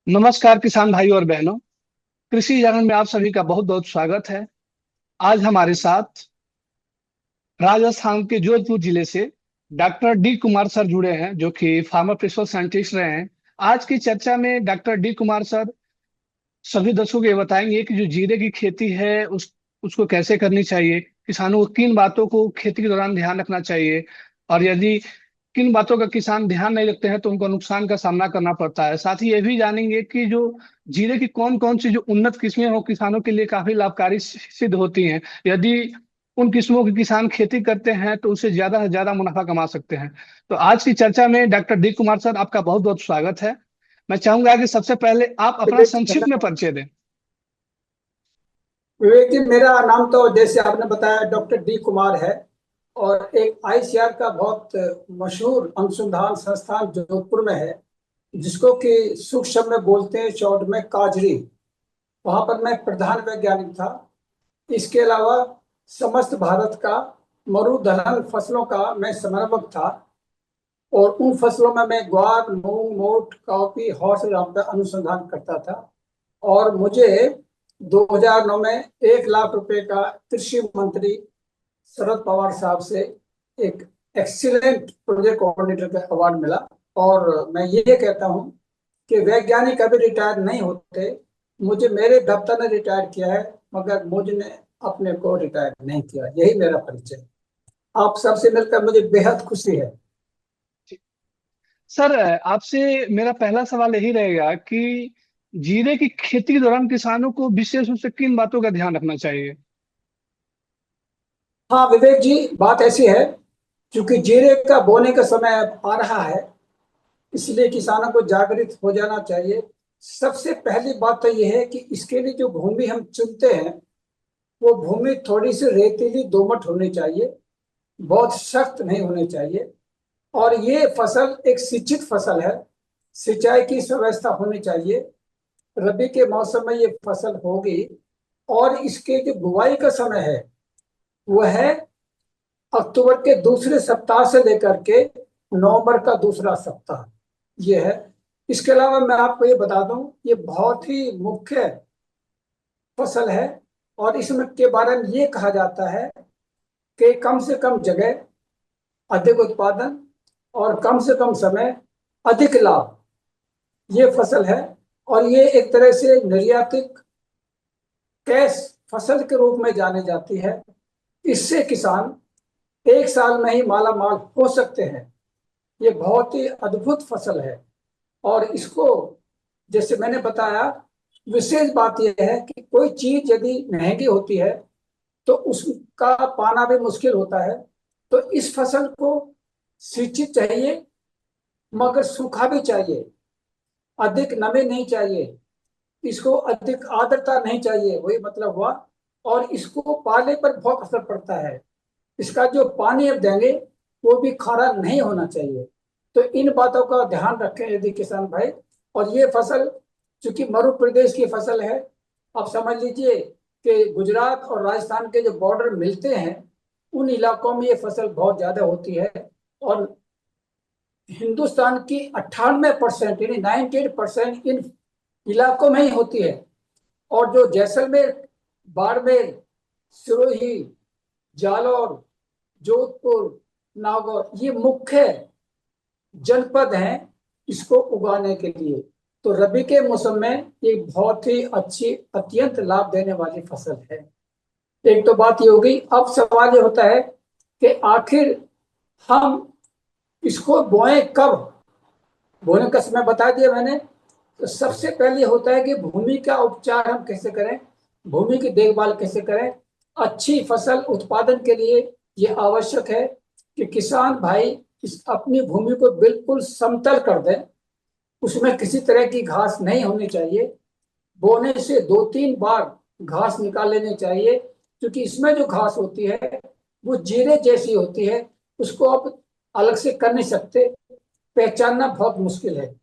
नमस्कार किसान भाई और बहनों। कृषि जंगल में आप सभी का बहुत बहुत स्वागत है। आज हमारे साथ राजस्थान के जोधपुर जिले से डॉक्टर डी कुमार सर जुड़े हैं, जो कि फार्मर प्रिंसिपल साइंटिस्ट रहे हैं। आज की चर्चा में डॉक्टर डी कुमार सर सभी दर्शकों को ये बताएंगे कि जो जीरे की खेती है उसको कैसे करनी चाहिए, किसानों को किन बातों को खेती के दौरान ध्यान रखना चाहिए, और यदि किन बातों का किसान ध्यान नहीं रखते हैं तो उनको नुकसान का सामना करना पड़ता है। साथ ही ये भी जानेंगे कि जो जीरे की कौन कौन सी जो उन्नत किस्में हो किसानों के लिए काफी लाभकारी सिद्ध होती हैं। यदि उन किस्मों की किसान खेती करते हैं तो उससे ज्यादा से ज्यादा मुनाफा कमा सकते हैं। तो आज की चर्चा में डॉक्टर डी कुमार सर, आपका बहुत बहुत स्वागत है। मैं चाहूंगा कि सबसे पहले आप अपना विवेक जी संक्षिप्त में धन्यवाद। परिचय दें। विवेक जी, मेरा नाम तो जैसे आपने बताया डॉक्टर डी कुमार है और एक आईसीआर का बहुत मशहूर अनुसंधान संस्थान जोधपुर में है, जिसको कि सूक्ष्म शब्द में बोलते हैं शॉर्ट में काजरी। वहां पर मैं प्रधान वैज्ञानिक था। इसके अलावा समस्त भारत का मरुदलहन फसलों का मैं समन्वयक था और उन फसलों में मैं ग्वार, मूंग, मोठ, कॉफी, हौस अनुसंधान करता था। और मुझे 2009 में 1 लाख रुपए का कृषि मंत्री शरद पवार साहब से एक एक्सीलेंट प्रोजेक्ट कोऑर्डिनेटर का अवार्ड मिला। और मैं ये कहता हूँ कि वैज्ञानिक कभी रिटायर नहीं होते। मुझे मेरे दफ्तर ने रिटायर किया है, मगर मुझने अपने को रिटायर नहीं किया। यही मेरा परिचय। आप सबसे मिलकर मुझे बेहद खुशी है। सर, आपसे मेरा पहला सवाल यही रहेगा कि जीरे की खेती के दौरान किसानों को विशेष रूप से किन बातों का ध्यान रखना चाहिए। हाँ विवेक जी, बात ऐसी है, क्योंकि जीरे का बोने का समय अब आ रहा है, इसलिए किसानों को जागृत हो जाना चाहिए। सबसे पहली बात तो यह है कि इसके लिए जो भूमि हम चुनते हैं वो भूमि थोड़ी सी रेतीली दोमट होनी चाहिए, बहुत सख्त नहीं होनी चाहिए। और ये फसल एक सिंचित फसल है, सिंचाई की व्यवस्था होनी चाहिए। रबी के मौसम में ये फसल होगी और इसके जो बुआई का समय है वह है अक्टूबर के दूसरे सप्ताह से लेकर के नवंबर का दूसरा सप्ताह। ये है। इसके अलावा मैं आपको ये बता दूं, ये बहुत ही मुख्य फसल है और इसमें के बारे में ये कहा जाता है कि कम से कम जगह, अधिक उत्पादन और कम से कम समय, अधिक लाभ, ये फसल है। और ये एक तरह से निर्यातिक कैश फसल के रूप में जानी जाती है। इससे किसान एक साल में ही माला माल हो सकते हैं। ये बहुत ही अद्भुत फसल है। और इसको, जैसे मैंने बताया, विशेष बात यह है कि कोई चीज यदि महंगी होती है तो उसका पाना भी मुश्किल होता है। तो इस फसल को सिंचित चाहिए, मगर सूखा भी चाहिए, अधिक नमी नहीं चाहिए, इसको अधिक आर्द्रता नहीं चाहिए, वही मतलब हुआ। और इसको पाले पर बहुत असर पड़ता है। इसका जो पानी अब देंगे वो भी खारा नहीं होना चाहिए। तो इन बातों का ध्यान रखें यदि किसान भाई। और ये फसल चूंकि मरु प्रदेश की फसल है, आप समझ लीजिए कि गुजरात और राजस्थान के जो बॉर्डर मिलते हैं उन इलाकों में ये फसल बहुत ज्यादा होती है। और हिंदुस्तान की 98% यानी 98% इन इलाकों में ही होती है। और जो जैसलमेर, बाड़मेर, सिरोही, जालौर, जोधपुर, नागौर, ये मुख्य जनपद हैं इसको उगाने के लिए। तो रबी के मौसम में ये बहुत ही अच्छी, अत्यंत लाभ देने वाली फसल है। एक तो बात ये होगी। अब सवाल ये होता है कि आखिर हम इसको बोए कब। बोने का समय बता दिया मैंने। तो सबसे पहले होता है कि भूमि का उपचार हम कैसे करें, भूमि की देखभाल कैसे करें। अच्छी फसल उत्पादन के लिए ये आवश्यक है कि किसान भाई इस अपनी भूमि को बिल्कुल समतल कर दें। उसमें किसी तरह की घास नहीं होनी चाहिए। बोने से 2-3 बार घास निकाल लेनी चाहिए, क्योंकि इसमें जो घास होती है वो जीरे जैसी होती है, उसको आप अलग से कर नहीं सकते, पहचानना बहुत मुश्किल है।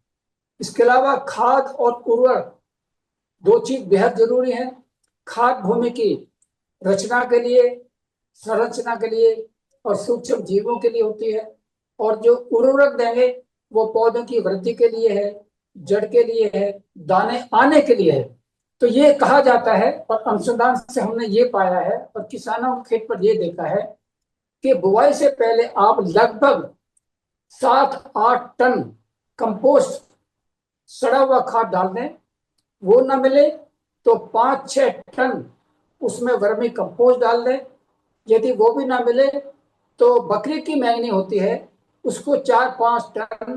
इसके अलावा खाद और उर्वरक, दो चीज बेहद जरूरी है। खाद भूमि की रचना के लिए, संरचना के लिए और सूक्ष्म जीवों के लिए होती है। और जो उर्वरक देंगे वो पौधों की वृद्धि के लिए है। जड़ के लिए है, दाने आने के लिए है। तो ये कहा जाता है और अनुसंधान से हमने ये पाया है और किसानों के खेत पर ये देखा है कि बुआई से पहले आप लगभग 7-8 टन कंपोस्ट, सड़ा हुआ खाद डाल दें। वो ना मिले तो 5-6 टन उसमें वर्मी कंपोस्ट डाल दें। यदि वो भी ना मिले तो बकरी की मैंगनी होती है, उसको 4-5 टन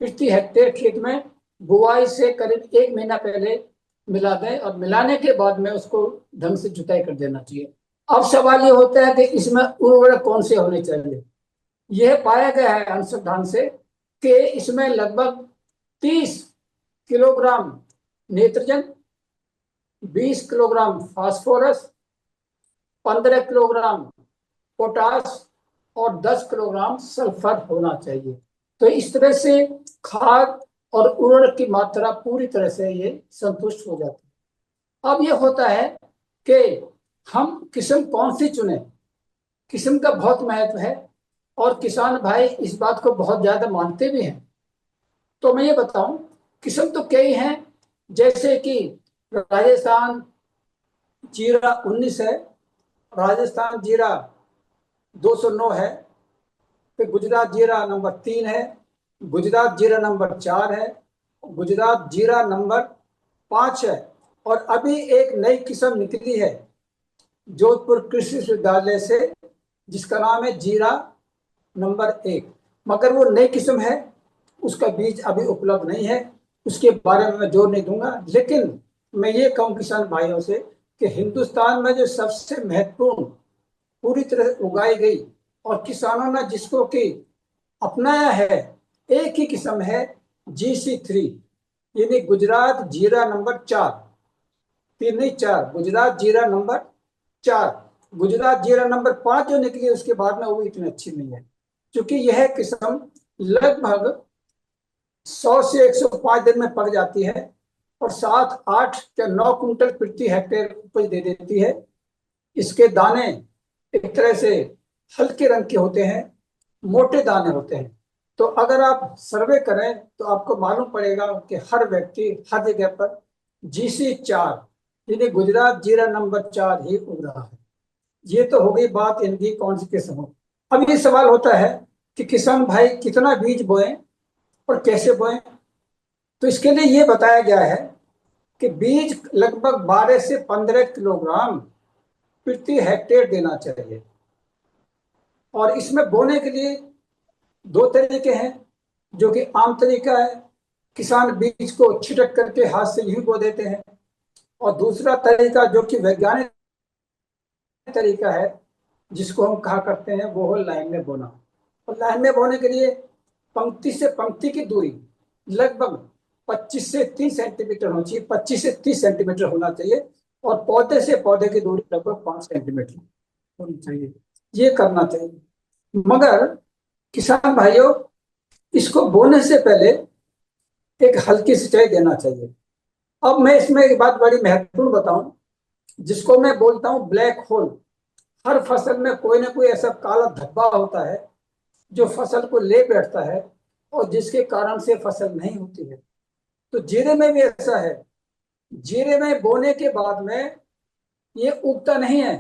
प्रति हेक्टेयर खेत में बुआई से करीब 1 महीना पहले मिला दें और मिलाने के बाद में उसको ढंग से जुताई कर देना चाहिए। अब सवाल ये होता है कि इसमें उर्वरक कौन से होने चाहिए। यह पाया गया है अनुसंधान से कि इसमें लगभग 30 kilogram nitrogen, 20 kilogram phosphorus, 15 kilogram potash और 10 किलोग्राम सल्फर होना चाहिए। तो इस तरह से खाद और उर्वरक की मात्रा पूरी तरह से ये संतुष्ट हो जाती है। अब ये होता है कि हम किस्म कौन सी चुने। किस्म का बहुत महत्व है और किसान भाई इस बात को बहुत ज्यादा मानते भी हैं। तो मैं ये बताऊं, किस्म तो कई हैं, जैसे कि राजस्थान जीरा 19 है, राजस्थान जीरा 209 है, फिर गुजरात जीरा नंबर 3 है, गुजरात जीरा नंबर 4 है, गुजरात जीरा नंबर 5 है, और अभी एक नई किस्म निकली है जोधपुर कृषि विश्वविद्यालय से, जिसका नाम है जीरा नंबर 1। मगर वो नई किस्म है, उसका बीज अभी उपलब्ध नहीं है, उसके बारे में मैं जोर नहीं दूंगा। लेकिन मैं ये कहूँ किसान भाइयों से कि हिंदुस्तान में जो सबसे महत्वपूर्ण पूरी तरह उगाई गई और किसानों ने जिसको कि अपनाया है, एक ही किस्म है GC3, यानी गुजरात जीरा नंबर 4। 3 नहीं 4, गुजरात जीरा नंबर 4। गुजरात जीरा नंबर 5 जो निकली उसके बाद में वो इतनी अच्छी नहीं है, क्योंकि यह किस्म लगभग 100 से 105 दिन में पक जाती है और 7-8 या 9 कुंटल प्रति हेक्टेयर उपज दे देती है। इसके दाने एक तरह से हल्के रंग के होते हैं, मोटे दाने होते हैं। तो अगर आप सर्वे करें तो आपको मालूम पड़ेगा कि हर व्यक्ति हर जगह पर GC4 यानी गुजरात जीरा नंबर 4 ही उग रहा है। ये तो हो गई बात इनकी कौन सी किस्म हो। अब ये सवाल होता है कि किसान भाई कितना बीज बोएं और कैसे बोएं। तो इसके लिए ये बताया गया है कि बीज लगभग 12 से 15 किलोग्राम प्रति हेक्टेयर देना चाहिए। और इसमें बोने के लिए 2 तरीके हैं, जो कि आम तरीका है, किसान बीज को छिटक करके हाथ से यूं बो देते हैं। और दूसरा तरीका जो कि वैज्ञानिक तरीका है, जिसको हम कहा करते हैं, वो है लाइन में बोना। और लाइन में बोने के लिए पंक्ति से पंक्ति की दूरी लगभग 25 से 30 सेंटीमीटर होनी चाहिए, 25 से 30 सेंटीमीटर होना चाहिए। और पौधे से पौधे की दूरी लगभग 5 सेंटीमीटर होनी चाहिए। ये करना चाहिए। मगर किसान भाइयों, इसको बोने से पहले एक हल्की सिंचाई देना चाहिए। अब मैं इसमें एक बात बड़ी महत्वपूर्ण बताऊं, जिसको मैं बोलता हूं ब्लैक होल। हर फसल में कोई ना कोई ऐसा काला धब्बा होता है जो फसल को ले बैठता है और जिसके कारण से फसल नहीं होती है। तो जीरे में भी ऐसा है। जीरे में बोने के बाद में ये उगता नहीं है।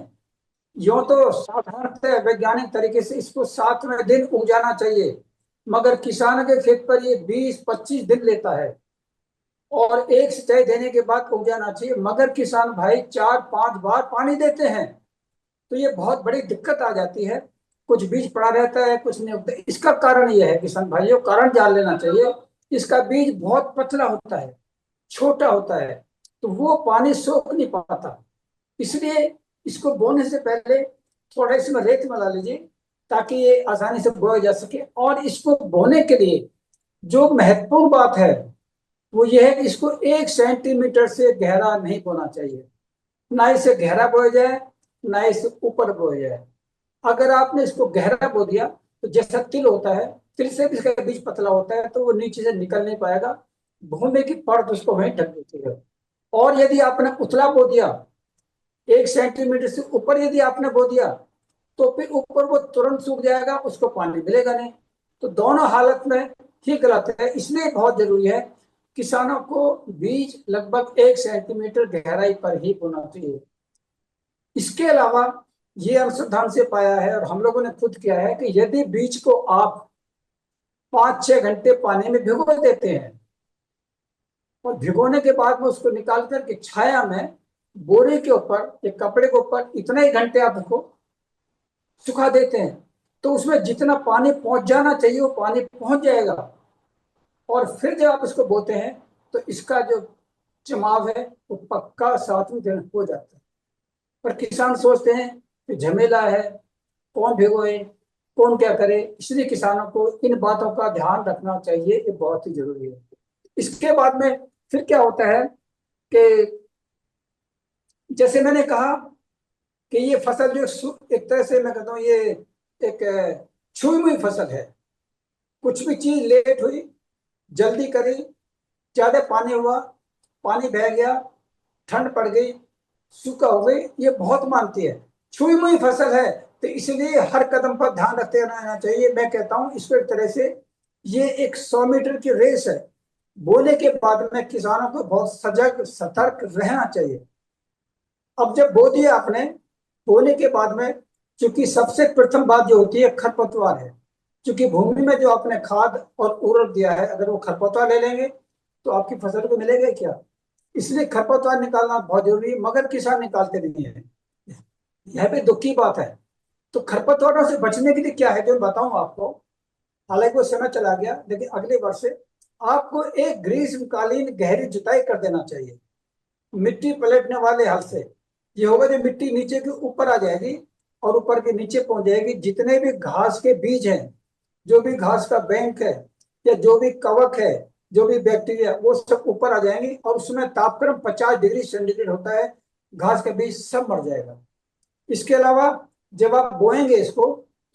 यूं तो साधारणतः वैज्ञानिक तरीके से इसको 7वें दिन उग जाना चाहिए, मगर किसान के खेत पर ये 20-25 दिन लेता है और एक सिंचाई देने के बाद उग जाना चाहिए। मगर किसान भाई 4-5 बार पानी देते हैं, तो ये बहुत बड़ी दिक्कत आ जाती है। कुछ बीज पड़ा रहता है, कुछ नहीं उगता। इसका कारण यह है किसान भाइयों, कारण जान लेना चाहिए। इसका बीज बहुत पतला होता है, छोटा होता है, तो वो पानी सोख नहीं पाता। इसलिए इसको बोने से पहले थोड़ा इसमें रेत मिला लीजिए, ताकि ये आसानी से बोया जा सके। और इसको बोने के लिए जो महत्वपूर्ण बात है वो ये है कि इसको 1 सेंटीमीटर से गहरा नहीं बोना चाहिए। ना इसे गहरा बोया जाए, ना इसे ऊपर बोया जाए। अगर आपने इसको गहरा बो दिया तो जैसा तिल होता है, तिल से भी इसका बीज पतला होता है, तो वो नीचे से निकल नहीं पाएगा। भूमि की परत उसको वहीं ढक देती है। और यदि आपने उतला बो दिया, 1 सेंटीमीटर से ऊपर यदि आपने बो दिया, तो फिर ऊपर वो तुरंत सूख जाएगा, उसको पानी मिलेगा नहीं। तो दोनों हालत में ही गलत है। इसलिए बहुत जरूरी है किसानों को बीज लगभग 1 सेंटीमीटर गहराई पर ही बोना चाहिए। इसके अलावा ये अनुसंधान से पाया है और हम लोगों ने खुद किया है कि यदि बीज को आप 5-6 घंटे पानी में भिगो देते हैं और भिगोने के बाद में उसको निकाल करके छाया में बोरे के ऊपर या कपड़े के ऊपर इतने ही घंटे आप उसको सुखा देते हैं, तो उसमें जितना पानी पहुंच जाना चाहिए वो पानी पहुंच जाएगा। और फिर जब आप इसको बोते हैं तो इसका जो जमाव है वो पक्का 7वें दिन हो जाता है। पर किसान सोचते हैं कि झमेला है, कौन भिगोए, कौन क्या करे, इसलिए किसानों को इन बातों का ध्यान रखना चाहिए, ये बहुत ही जरूरी है। इसके बाद में फिर क्या होता है कि जैसे मैंने कहा कि ये फसल जो एक तरह से मैं कहता हूँ ये एक छुई हुई फसल है। कुछ भी चीज लेट हुई, जल्दी करी, ज्यादा पानी हुआ, पानी बह गया, ठंड पड़ गई, सूखा हो गई, ये बहुत मानती है, छुई हुई फसल है। तो इसलिए हर कदम पर ध्यान रखते रहना चाहिए। मैं कहता हूँ इसको एक तरह से ये एक 100 मीटर की रेस है। बोने के बाद में किसानों को बहुत सजग सतर्क रहना चाहिए। अब जब बो दिया आपने, बोने के बाद में चूंकि सबसे प्रथम बात जो होती है खरपतवार है। क्योंकि भूमि में जो आपने खाद और उर्वरक दिया है, अगर वो खरपतवार ले लेंगे तो आपकी फसल को मिलेगा क्या। इसलिए खरपतवार निकालना बहुत जरूरी है, मगर किसान निकालते नहीं है। यह भी दुख की बात है। तो खरपतवारों से बचने के लिए क्या है जो मैं बताऊं आपको। हालांकि वो समय चला गया, लेकिन अगले वर्ष से आपको एक ग्रीष्मकालीन गहरी जुताई कर देना चाहिए मिट्टी पलटने वाले हल से। ये होगा जो मिट्टी नीचे के ऊपर आ जाएगी और ऊपर के नीचे पहुंच जाएगी। जितने भी घास के बीज हैं, जो भी घास का बैंक है या जो भी कवक है, जो भी बैक्टीरिया, वो सब ऊपर आ जाएंगे और उसमें तापक्रम 50 डिग्री सेंटीग्रेड होता है। घास का बीज सब मर जाएगा। इसके अलावा जब आप बोएंगे इसको,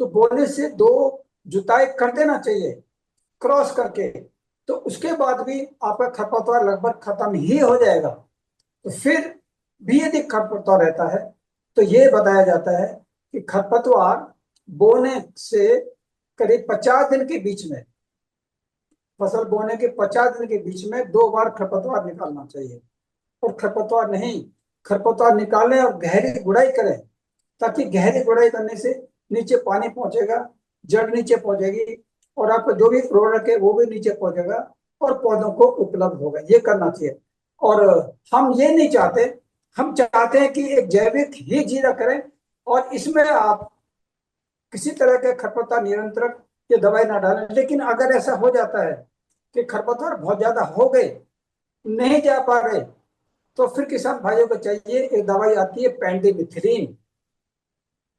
तो बोने से 2 जुताई कर देना चाहिए क्रॉस करके। तो उसके बाद भी आपका खरपतवार लगभग खत्म ही हो जाएगा। तो फिर भी यदि खरपतवार रहता है तो ये बताया जाता है कि खरपतवार बोने से करीब 50 दिन के बीच में, फसल बोने के 50 दिन के बीच में 2 बार खरपतवार निकालना चाहिए। और खरपतवार नहीं, खरपतवार निकालें और गहरी गुड़ाई करें, ताकि गहरी गुड़ाई करने से नीचे पानी पहुंचेगा, जड़ नीचे पहुंचेगी और आपका जो भी उर्वरक है वो भी नीचे पहुंचेगा और पौधों को उपलब्ध होगा। ये करना चाहिए। और हम ये नहीं चाहते, हम चाहते हैं कि एक जैविक ही जीरा करें और इसमें आप किसी तरह के खरपतवार नियंत्रक या दवाई ना डालें। लेकिन अगर ऐसा हो जाता है कि खरपतवार बहुत ज्यादा हो गए, नहीं जा पा रहे, तो फिर किसान भाइयों को चाहिए, एक दवाई आती है पेंडिमिथलिन।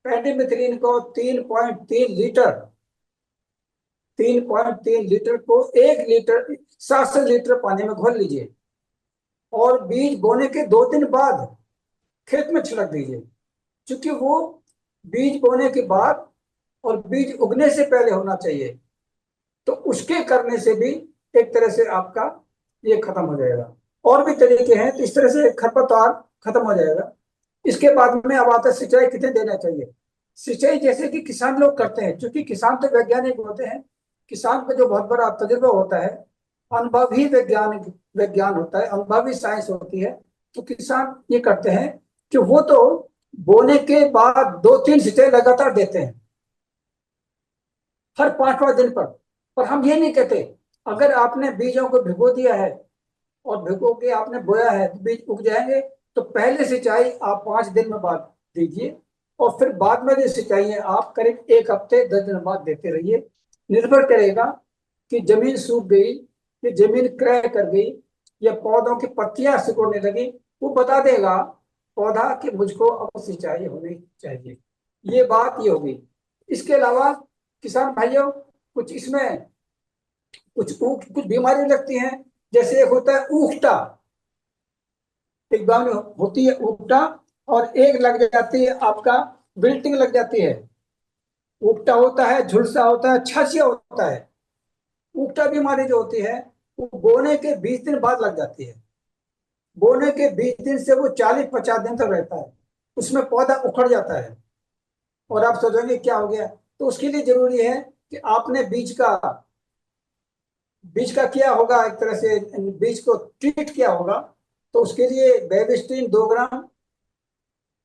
पेंडिमिथलिन को 3.3 लीटर 3.3 लीटर को 1 लीटर 700 लीटर पानी में घोल लीजिए और बीज बोने के 2 दिन बाद खेत में छिड़क दीजिए। क्योंकि वो बीज बोने के बाद और बीज उगने से पहले होना चाहिए। तो उसके करने से भी एक तरह से आपका ये खत्म हो जाएगा। और भी तरीके हैं, तो इस तरह से खरपतवार खत्म हो जाएगा। इसके बाद में अब आता है सिंचाई कितने देना चाहिए। सिंचाई जैसे कि किसान लोग करते हैं, क्योंकि किसान तो वैज्ञानिक होते हैं, किसान का जो बहुत बड़ा तजुर्बा होता है, अनुभवी विज्ञान होता है, अनुभवी साइंस होती है। तो किसान ये करते हैं कि वो तो बोने के बाद 2-3 सिंचाई लगातार देते हैं हर 5-5 दिन पर हम ये नहीं कहते, अगर आपने बीजों को भिगो दिया है और भिगो के आपने बोया है तो बीज उग जाएंगे, तो पहले सिंचाई आप 5 दिन में बाद दीजिए और फिर बाद में जो सिंचाई है आप करीब 1 हफ्ते 10 दिन बाद देते रहिए। निर्भर करेगा कि जमीन सूख गई, कि जमीन क्रय कर गई या पौधों की पत्तियां सिकुड़ने लगी, वो बता देगा पौधा कि मुझको अब सिंचाई होनी चाहिए। ये बात ये होगी। इसके अलावा किसान भाइयों, कुछ इसमें कुछ बीमारी लगती हैं। जैसे एक होता है ऊखटा, एक बार होती है ऊखटा, और एक लग जाती है आपका विल्टिंग लग जाती है। ऊखटा होता है, झुलसा होता है, छाछिया होता है। ऊखटा बीमारी जो होती है वो बोने के 20 दिन बाद लग जाती है। बोने के 20 दिन से वो 40-50 दिन तक रहता है, उसमें पौधा उखड़ जाता है और आप सोचेंगे क्या हो गया। तो उसके लिए जरूरी है कि आपने बीज का बीज का किया होगा, एक तरह से बीज को ट्रीट किया होगा, तो उसके लिए बेबिस्टिन 2 ग्राम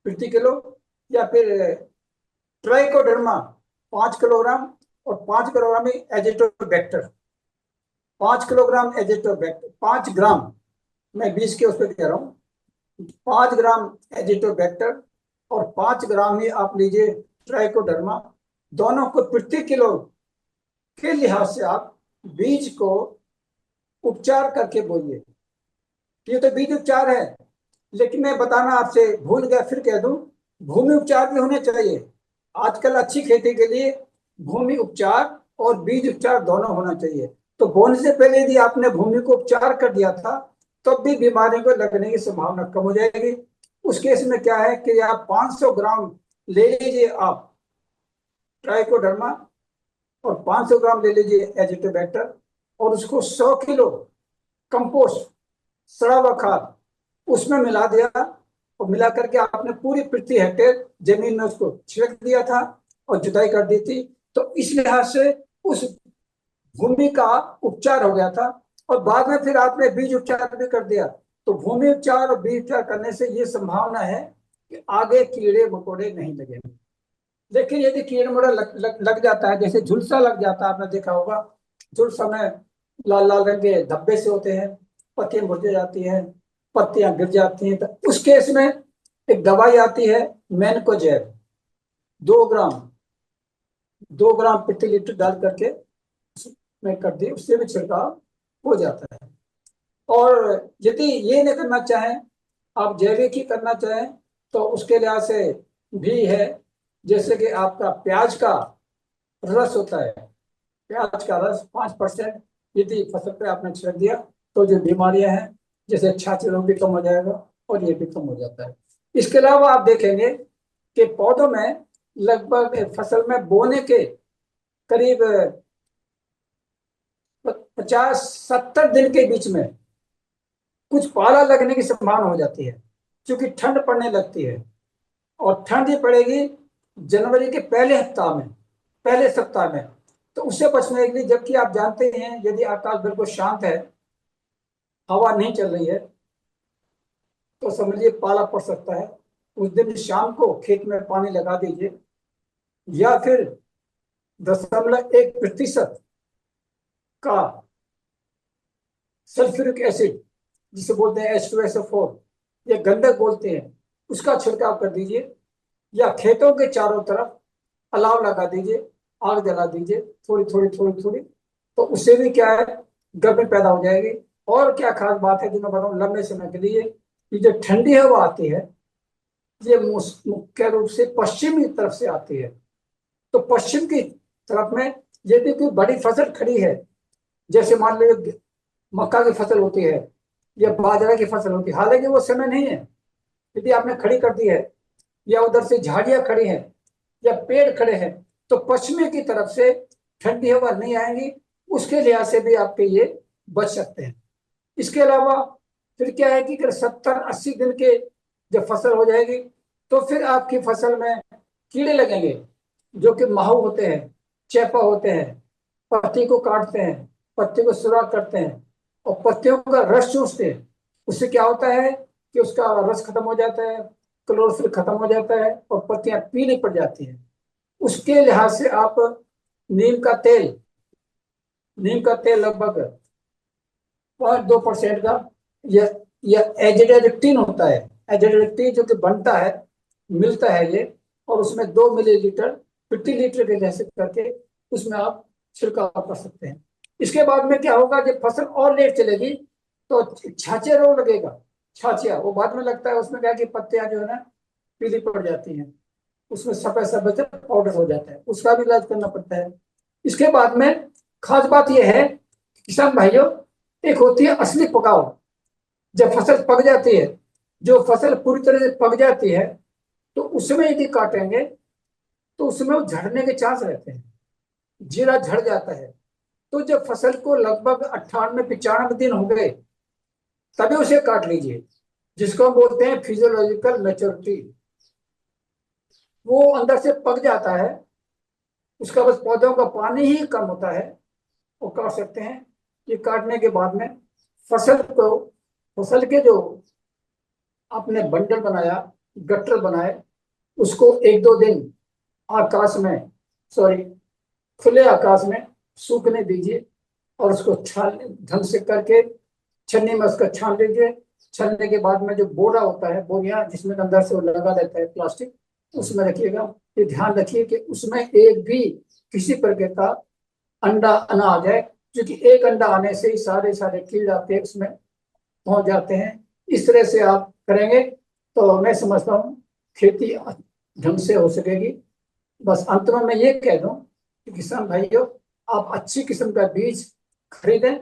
प्रति किलो, या फिर ट्राइकोडर्मा 5 किलोग्राम, और 5 किलोग्राम ही एजिटोबैक्टर, 5 किलोग्राम एजिटोबैक्टर, 5 ग्राम, मैं बीज के उस पर कह रहा हूँ, 5 ग्राम एजिटोबैक्टर और 5 ग्राम ही आप लीजिए ट्राइकोडर्मा। दोनों को प्रति किलो के लिहाज से आप बीज को उपचार करके बोइए। ये तो बीज उपचार है, लेकिन मैं बताना आपसे भूल गया, फिर कह दूं, भूमि उपचार भी होने चाहिए। आजकल अच्छी खेती के लिए भूमि उपचार और बीज उपचार दोनों होना चाहिए। तो बोने से पहले यदि आपने भूमि को उपचार कर दिया था, तब भी बीमारी को लगने की संभावना कम हो जाएगी। उस केस में क्या है कि आप 500 ग्राम ले लीजिए आप ट्राइकोडर्मा, और 500 ग्राम ले लीजिए एजिटोबैक्टर, और उसको 100 किलो कंपोस्ट, सड़ा हुआ खाद, उसमें मिला दिया, और मिला करके आपने पूरी प्रति हेक्टेयर जमीन में उसको छिड़क दिया था और जुताई कर दी थी। तो इस लिहाज से उस भूमि का उपचार हो गया था, और बाद में फिर आपने बीज उपचार भी कर दिया। तो भूमि उपचार और बीज उपचार करने से ये संभावना है कि आगे कीड़े मकोड़े नहीं लगेंगे। लेकिन यदि कीड़े मकोड़े लग जाता है, जैसे झुलसा लग जाता है, आपने देखा होगा, झुलसा में लाल लाल रंग के धब्बे से होते हैं, पत्तियां मुरझा जाती हैं, पत्तियां गिर जाती हैं, तो उस केस में एक दवाई आती है मैनकोजेब, 2 ग्राम, 2 ग्राम प्रति लीटर डाल करके में कर दी, उससे भी छिड़काव हो जाता है। और यदि ये नहीं करना चाहें, आप जैविक ही करना चाहें, तो उसके लिहाज से भी है, जैसे कि आपका प्याज का रस होता है, प्याज का रस 5% यदि फसल पे आपने छिड़क दिया, तो जो बीमारियां हैं जैसे छाछी रोग भी कम हो जाएगा, और ये भी कम हो जाता है। इसके अलावा आप देखेंगे कि पौधों में लगभग फसल में बोने के करीब 50-70 दिन के बीच में कुछ पाला लगने की संभावना हो जाती है, क्योंकि ठंड पड़ने लगती है, और ठंड ही पड़ेगी जनवरी के पहले सप्ताह में। तो उससे बचने के लिए, जबकि आप जानते हैं यदि आकाश बिल्कुल शांत है, हवा नहीं चल रही है, तो समझिए पाला पड़ सकता है। उस दिन शाम को खेत में पानी लगा दीजिए, या फिर 0.1% का सल्फ्यूरिक एसिड, जिसे बोलते हैं H2SO4, या गंधक बोलते हैं, उसका छिड़काव कर दीजिए, या खेतों के चारों तरफ अलाव लगा दीजिए, आग जला दीजिए, थोड़ी थोड़ी थोड़ी थोड़ी, तो उससे भी क्या है, गर्मी पैदा हो जाएगी। और क्या खास बात है जो मैं बताऊं लंबे समय के लिए, ये जो ठंडी हवा आती है, ये मुख्य रूप से पश्चिमी तरफ से आती है। तो पश्चिम की तरफ में यदि कोई बड़ी फसल खड़ी है, जैसे मान लीजिए मक्का की फसल होती है या बाजरा की फसल होती है, हालांकि वो समय नहीं है, यदि आपने खड़ी कर दी है, या उधर से झाड़ियां खड़ी हैं या पेड़ खड़े हैं, तो पश्चिमी की तरफ से ठंडी हवा नहीं आएंगी, उसके लिहाज से भी आपके ये बच सकते हैं। इसके अलावा फिर क्या है कि 70-80 दिन के जब फसल हो जाएगी, तो फिर आपकी फसल में कीड़े लगेंगे, जो कि माहू होते हैं, चेपा होते हैं, पत्ती को काटते हैं, पत्ती को सुराख करते हैं, और पत्तियों का रस चूसते हैं। उससे क्या होता है कि उसका रस खत्म हो जाता है, क्लोरोफिल खत्म हो जाता है, और पत्तियां पीली पड़ जाती हैं। उसके लिहाज से आप नीम का तेल नीम का तेल लगभग 0.2% का, या एजेडाक्टिन होता है, एजेडाक्टिन जो कि बनता है, मिलता है ये, और उसमें 2 मिलीलीटर प्रति लीटर के जैसे करके उसमें आप छिड़काव कर सकते हैं। इसके बाद में क्या होगा, जब फसल और लेट चलेगी, तो छाछे रोग लगेगा। छाछिया वो बाद में लगता है, उसमें क्या कि पत्तियां जो है ना पीली पड़ जाती हैं, उसमें सफेद सफेद पाउडर हो जाता है, उसका भी इलाज करना पड़ता है। इसके बाद में खास बात यह है किसान भाइयों, एक होती है असली पकाव। जब फसल पक जाती है, जो फसल पूरी तरह से पक जाती है, तो उसमें यदि काटेंगे, तो उसमें वो झड़ने के चांस रहते हैं, जीरा झड़ जाता है। तो जब फसल को लगभग 98-95 दिन हो गए, तभी उसे काट लीजिए, जिसको हम बोलते हैं फिजियोलॉजिकल मैच्योरिटी। वो अंदर से पक जाता है, उसका बस पौधों का पानी ही कम होता है, वो काट सकते हैं। ये काटने के बाद में फसल के जो आपने बंडल बनाया, गट्टर बनाए, उसको 1-2 दिन आकाश में, सॉरी, खुले आकाश में सूखने दीजिए और उसको छान ढंग से करके छन्नी में उसका छान लीजिए। छानने के बाद में जो बोरा होता है, बोरिया जिसमें अंदर से वो लगा रहता है प्लास्टिक, उसमें रखिएगा। ये ध्यान रखिए कि उसमें एक भी किसी प्रकार का अंडा न आ जाए, क्योंकि एक अंडा आने से ही सारे सारे कीड़े आते हैं उसमें पहुंच जाते हैं। इस तरह से आप करेंगे तो मैं समझता हूँ खेती ढंग से हो सकेगी। बस अंत में मैं ये कह दूं कि किसान भाइयों, आप अच्छी किस्म का बीज खरीदें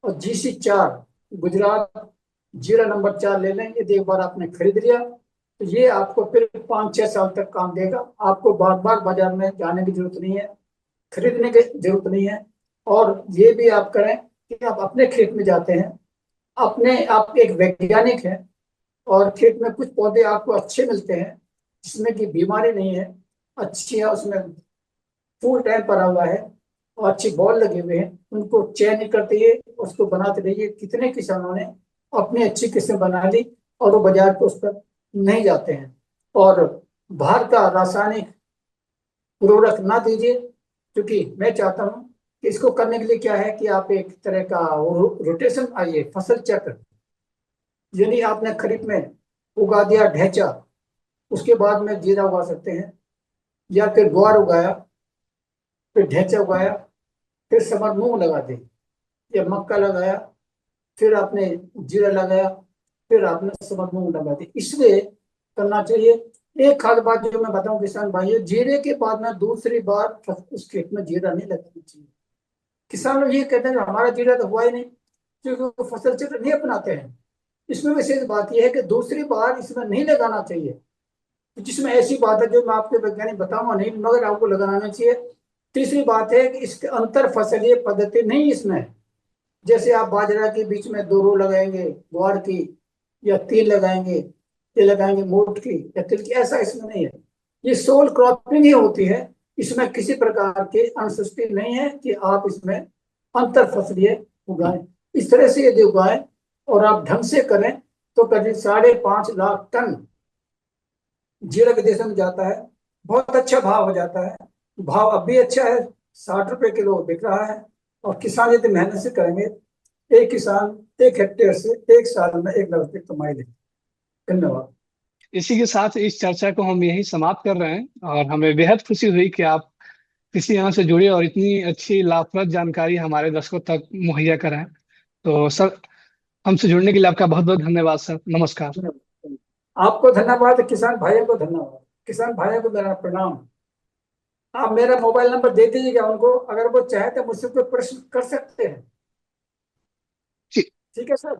और GC4 गुजरात जीरा नंबर 4 ले लें। यदि एक बार आपने खरीद लिया तो ये आपको फिर 5-6 साल तक काम देगा। आपको बार बार बाजार में जाने की जरूरत नहीं है, खरीदने की जरूरत नहीं है। और ये भी आप करें कि आप अपने खेत में जाते हैं, आप एक वैज्ञानिक हैं और खेत में कुछ पौधे आपको अच्छे मिलते हैं जिसमें कि बीमारी नहीं है, अच्छी है, उसमें फुल टाइम पड़ा हुआ है और अच्छी बॉल लगे हुए हैं, उनको चयन करते रहिए, उसको बनाते रहिए। कितने किसानों ने अपनी अच्छी किस्म बना ली और वो बाजार पे उस पर नहीं जाते हैं। और बाहर का रासायनिक उर्वरक ना दीजिए, क्योंकि मैं चाहता हूँ कि इसको करने के लिए क्या है कि आप एक तरह का रोटेशन आइए, फसल चक्र। यानी आपने खरीफ में उगा दिया ढैंचा, उसके बाद में जीरा उगा सकते हैं, या फिर ग्वार उगाया, फिर ढैंचा उगाया, फिर समर मूंग लगा दी, या मक्का लगाया, फिर आपने जीरा लगाया, फिर आपने समर मूंग लगा दी। इसलिए करना चाहिए। एक खास बात जो मैं बताऊं किसान भाइयों, जीरे के बाद में दूसरी बार उस खेत में जीरा नहीं लगाना चाहिए। किसान लोग ये कहते हैं हमारा जीरा तो हुआ ही नहीं, क्योंकि वो फसल चक्र नहीं अपनाते हैं। इसमें विशेष बात यह है कि दूसरी बार इसमें नहीं लगाना चाहिए, जिसमें ऐसी बात है जो मैं आपके वैज्ञानिक बताऊंगा नहीं, मगर आपको लगाना चाहिए। तीसरी बात है कि इसके अंतर फसलीय पद्धति नहीं इसमें, जैसे आप बाजरा के बीच में 2 रो लगाएंगे ग्वार की, या 3 लगाएंगे, ये लगाएंगे मोट की या तिल की, ऐसा इसमें नहीं है। ये सोल क्रॉपिंग ही होती है, इसमें किसी प्रकार की अनुसूची नहीं है कि आप इसमें अंतर फसलिय उगाएं। इस तरह से यदि उगाएं और आप ढंग से करें तो करीब 5.5 लाख टन जीरा के देश में जाता है। बहुत अच्छा भाव हो जाता है, भाव अब भी अच्छा है, 60 रुपए किलो बिक रहा है। और किसान यदि मेहनत से करेंगे, एक किसान 1 हेक्टेयर से 1 साल में 1 लाख रुपए कमाई लेगा। धन्यवाद। इसी के साथ इस चर्चा को हम यही समाप्त कर रहे हैं और हमें बेहद खुशी हुई कि आप कृषि यहाँ से जुड़े और इतनी अच्छी लाभप्रद जानकारी हमारे दर्शकों तक मुहैया कराएं। तो सर, हमसे जुड़ने के लिए आपका बहुत बहुत धन्यवाद सर। नमस्कार। आपको धन्यवाद, किसान भाइयों को धन्यवाद, किसान भाइयों को मेरा प्रणाम। आप मेरा मोबाइल नंबर दे दीजिएगा उनको, अगर वो चाहे तो मुझसे कोई प्रश्न कर सकते हैं। जी। ठीक है सर।